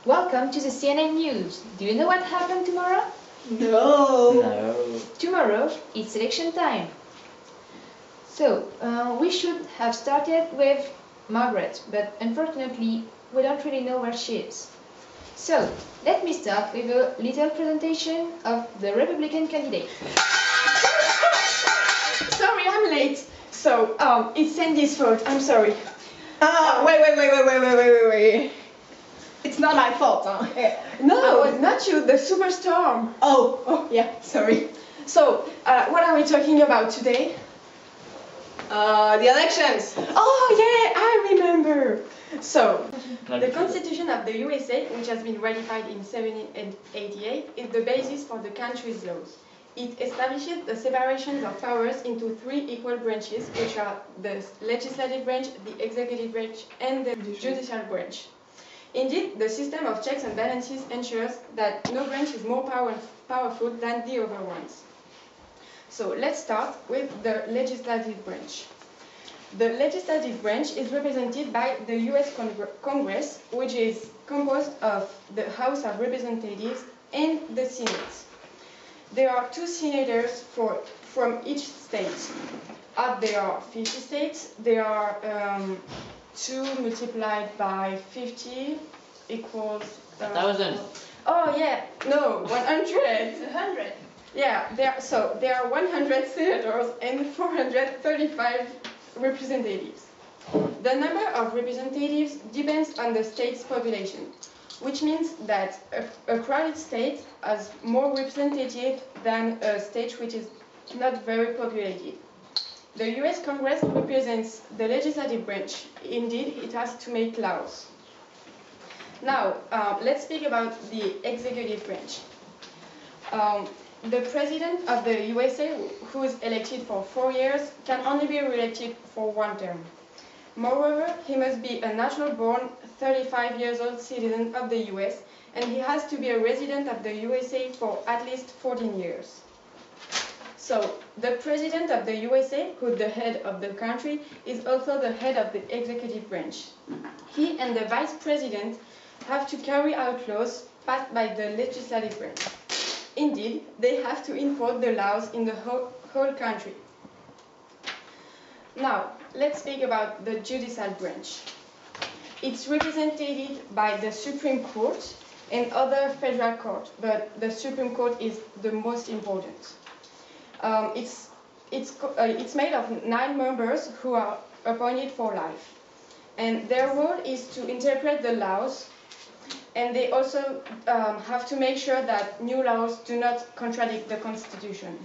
Welcome to the CNN News. Do you know what happened tomorrow? No. Tomorrow it's election time. So, we should have started with Margaret, but unfortunately we don't really know where she is. So, let me start with a little presentation of the Republican candidate. Sorry, I'm late. So, it's Sandy's fault. I'm sorry. Wait. It's not my fault, huh? No, not you, the superstorm. Oh, yeah, sorry. So, what are we talking about today? The elections. Oh, yeah, I remember. So, the Constitution of the USA, which has been ratified in 1788, is the basis for the country's laws. It establishes the separation of powers into three equal branches, which are the legislative branch, the executive branch, and the judicial branch. Indeed, the system of checks and balances ensures that no branch is more powerful than the other ones. So let's start with the legislative branch. The legislative branch is represented by the US Congress, which is composed of the House of Representatives and the Senate. There are two senators from each state. As there are 50 states, there are 2 multiplied by 50 equals... 1,000. Oh yeah, no, 100. 100. Yeah, there are 100 senators and 435 representatives. The number of representatives depends on the state's population, which means that a crowded state has more representatives than a state which is not very populated. The US Congress represents the legislative branch. Indeed, it has to make laws. Now, let's speak about the executive branch. The President of the USA, who is elected for 4 years, can only be re-elected for 1 term. Moreover, he must be a natural-born, 35-years-old citizen of the US, and he has to be a resident of the USA for at least 14 years. So, the President of the USA, who is the head of the country, is also the head of the executive branch. He and the Vice President have to carry out laws passed by the legislative branch. Indeed, they have to enforce the laws in the whole country. Now, let's speak about the judicial branch. It's represented by the Supreme Court and other federal courts, but the Supreme Court is the most important. It's made of 9 members who are appointed for life. And their role is to interpret the laws, and they also have to make sure that new laws do not contradict the Constitution.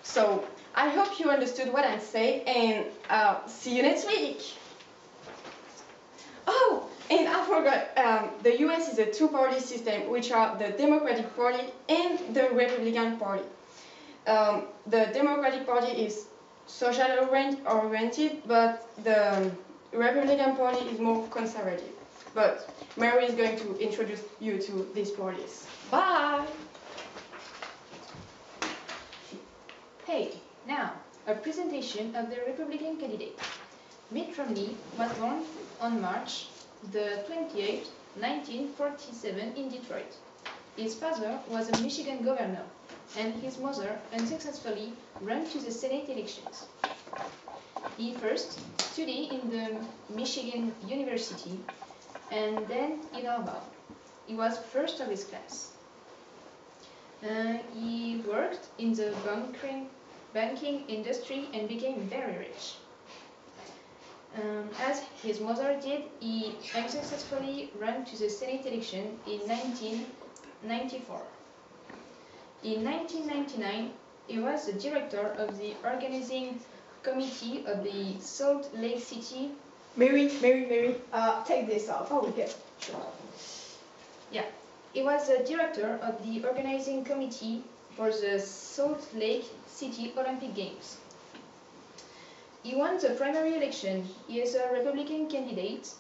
So, I hope you understood what I'm saying, and see you next week! Oh, and I forgot, the US is a 2-party system, which are the Democratic Party and the Republican Party. The Democratic Party is social-oriented, but the Republican Party is more conservative. But Mary is going to introduce you to these parties. Bye! Hey, now, a presentation of the Republican candidate. Mitt Romney was born on March the 28th, 1947 in Detroit. His father was a Michigan governor, and his mother unsuccessfully ran to the Senate elections. He first studied in the Michigan University and then in Harvard. He was first of his class. He worked in the banking industry and became very rich. As his mother did, he unsuccessfully ran to the Senate election in 1994. In 1999, he was the director of the organizing committee of the Salt Lake City. Mary, take this off. Oh, okay, sure. Yeah, he was the director of the organizing committee for the Salt Lake City Olympic Games. He won the primary election. He is a Republican candidate,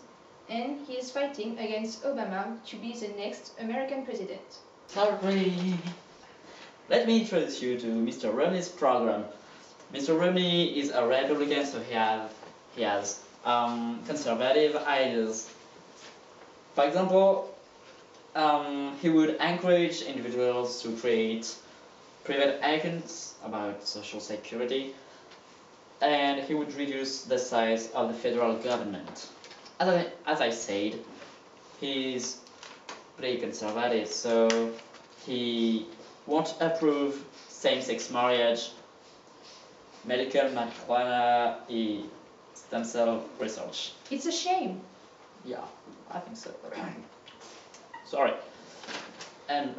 and he is fighting against Obama to be the next American president. Sorry. Let me introduce you to Mr. Romney's program. Mr. Romney is a Republican, so he has conservative ideas. For example, he would encourage individuals to create private accounts about social security, and he would reduce the size of the federal government. As I said, he's pretty conservative, so he won't approve same-sex marriage, medical marijuana, and stem cell research. It's a shame. Yeah, I think so. Sorry. And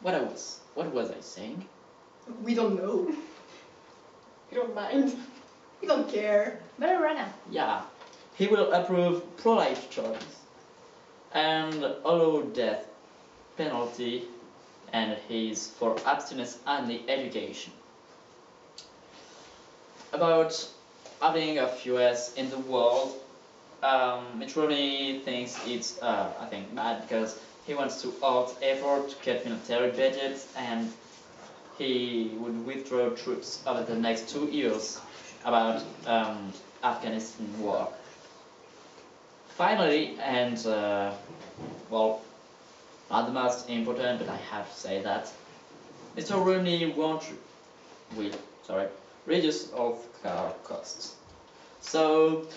what was I saying? We don't know. You don't mind? We don't care. Marijuana. Yeah, he will approve pro-life choice and allow death penalty, and he's for abstinence only education. About having a US in the world, Mitt Romney thinks it's I think bad because he wants to halt effort to cut military budgets, and he would withdraw troops over the next 2 years about Afghanistan war. Finally, and well, not the most important, but I have to say that Mr. Romney will reduce healthcare costs. So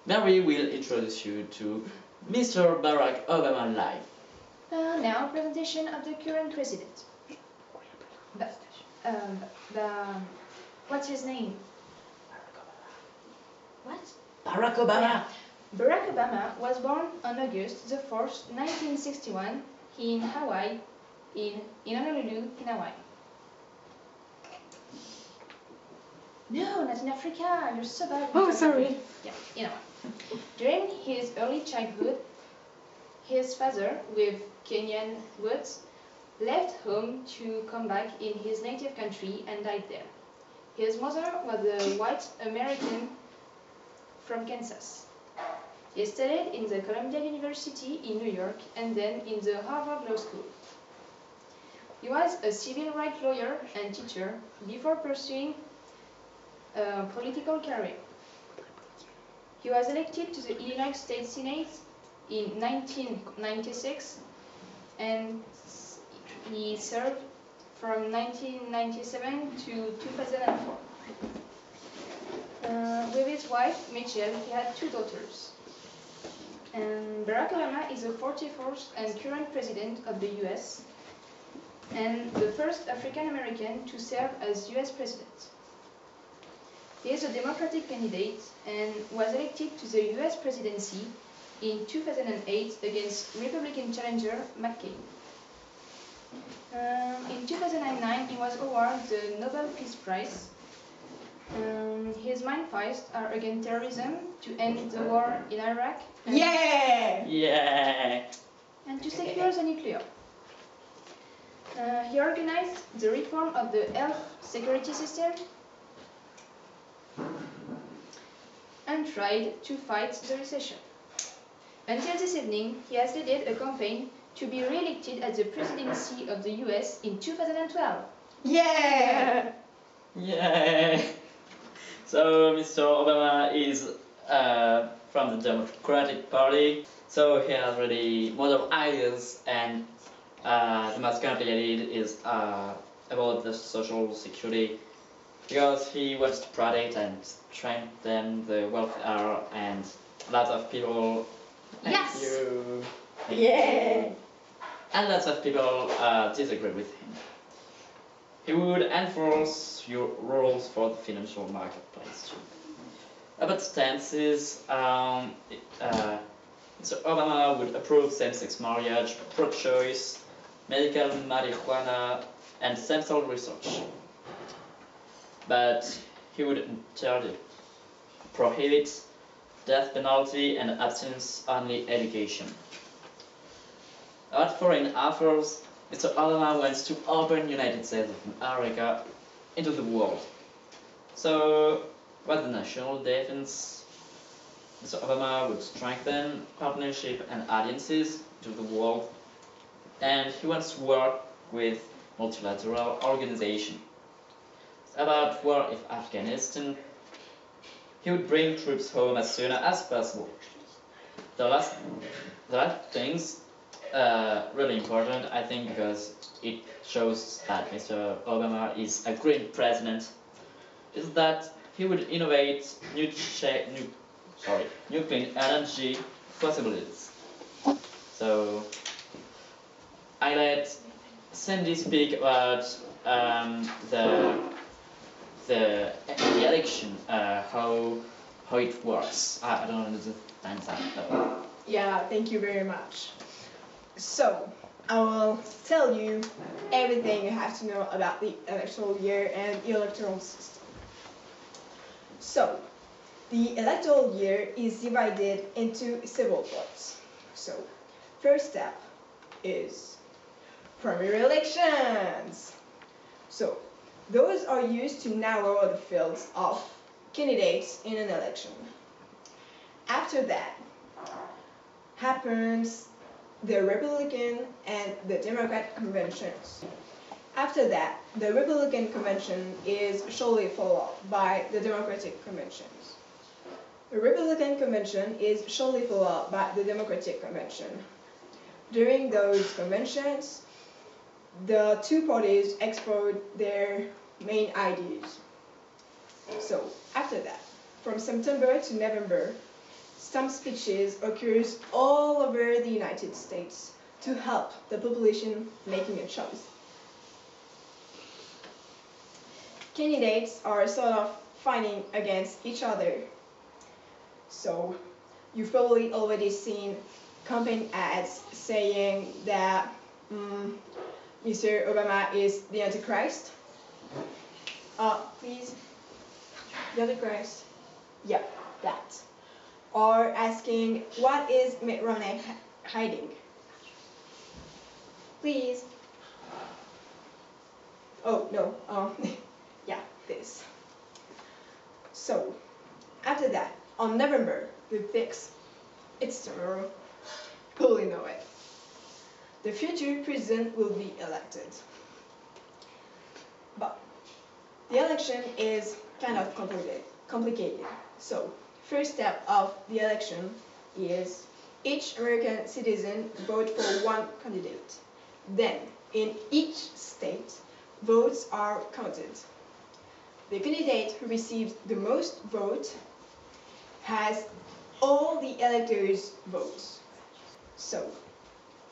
Mary will introduce you to Mr. Barack Obama live. Now, presentation of the current president. The what's his name? What? Barack Obama. Barack Obama was born on August the 4th, 1961 in Hawaii, in Honolulu, in Hawaii. No, not in Africa. You're so bad. Oh, sorry. Yeah, in Hawaii. During his early childhood, his father, with Kenyan roots, left home to come back in his native country and died there. His mother was a white American from Kansas. He studied in the Columbia University in New York and then in the Harvard Law School. He was a civil rights lawyer and teacher before pursuing a political career. He was elected to the Illinois State Senate in 1996 and he served from 1997 to 2004. With his wife, Michelle, he had 2 daughters. And Barack Obama is the 44th and current president of the US and the first African American to serve as US president. He is a Democratic candidate and was elected to the US presidency in 2008 against Republican challenger McCain. In 2009, he was awarded the Nobel Peace Prize. His main fights are against terrorism, to end the war in Iraq, and, Yeah. and to secure the nuclear. He organized the reform of the health security system and tried to fight the recession. Until this evening, he has led a campaign to be re-elected as the presidency of the US in 2012. Yeah! Yeah. So Mr. Obama is from the Democratic Party, so he has really modern ideas, and the most complicated is about the social security, because he wants to protect and strengthen the welfare, and lots of people. Thank Yes. you. Thank Yeah. you. And lots of people disagree with him. He would enforce your rules for the financial marketplace too. About stances, Mr. Obama would approve same-sex marriage, pro-choice, medical marijuana, and stem cell research. But he would interdit, prohibit death penalty and abstinence-only education. About foreign affairs, Mr. Obama wants to open United States of America into the world. So, about the national defense, Mr. Obama would strengthen partnership and alliances to the world, and he wants to work with multilateral organizations. About war in Afghanistan, he would bring troops home as soon as possible. the last things really important, I think, because it shows that Mr. Obama is a great president, is that he would innovate new clean energy possibilities. So I let Sandy speak about the election, how it works. I don't understand that though. Yeah, thank you very much. So, I will tell you everything you have to know about the electoral year and the electoral system. So, the electoral year is divided into several parts. So, first step is primary elections. So, those are used to narrow the fields of candidates in an election. After that happens the Republican and the Democrat conventions. After that, the Republican convention is shortly followed by the Democratic conventions. The Republican convention is shortly followed by the Democratic convention. During those conventions, the two parties expose their main ideas. So, after that, from September to November, some speeches occurs all over the United States to help the population making a choice. Candidates are sort of fighting against each other. So you've probably already seen campaign ads saying that Mr. Obama is the Antichrist. Please, the Antichrist. Yeah, that. Or asking, what is Mitt Romney hiding? Please. Oh, no. Yeah, this. So, after that, on November the 6th, it's tomorrow, probably know it. The future president will be elected. But the election is kind of complicated. So, first step of the election is each American citizen vote for one candidate. Then, in each state, votes are counted. The candidate who receives the most votes has all the electors' votes. So,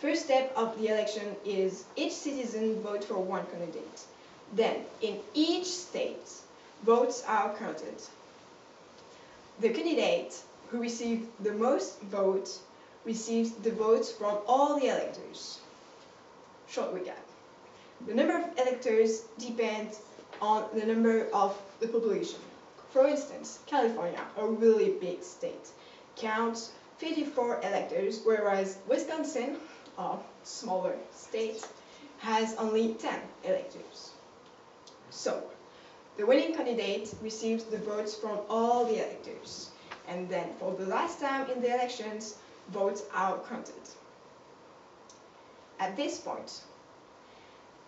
first step of the election is each citizen vote for one candidate. Then, in each state, votes are counted. The candidate who receives the most votes receives the votes from all the electors. Short recap. The number of electors depends on the number of the population. For instance, California, a really big state, counts 54 electors, whereas Wisconsin, a smaller state, has only 10 electors. So, the winning candidate receives the votes from all the electors. And then, for the last time in the elections, votes are counted. At this point,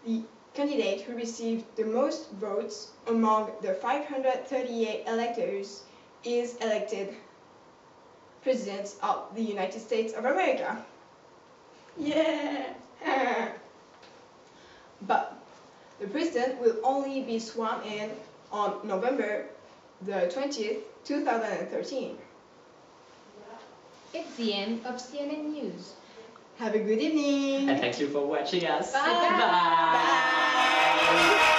the candidate who received the most votes among the 538 electors is elected President of the United States of America. Yeah! But the president will only be sworn in on November the 20th, 2013. It's the end of CNN News. Have a good evening! And thank you for watching us. Bye. Bye.